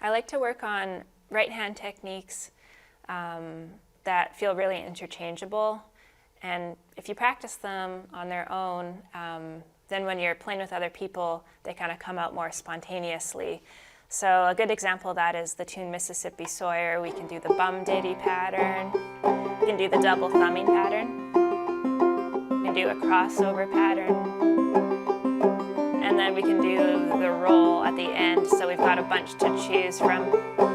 I like to work on right-hand techniques that feel really interchangeable. And if you practice them on their own, then when you're playing with other people, they kind of come out more spontaneously. So a good example of that is the tune Mississippi Sawyer. We can do the bum diddy pattern. We can do the double thumbing pattern. We can do a crossover pattern. And then we can do the roll at the end. So we've got a bunch to choose from.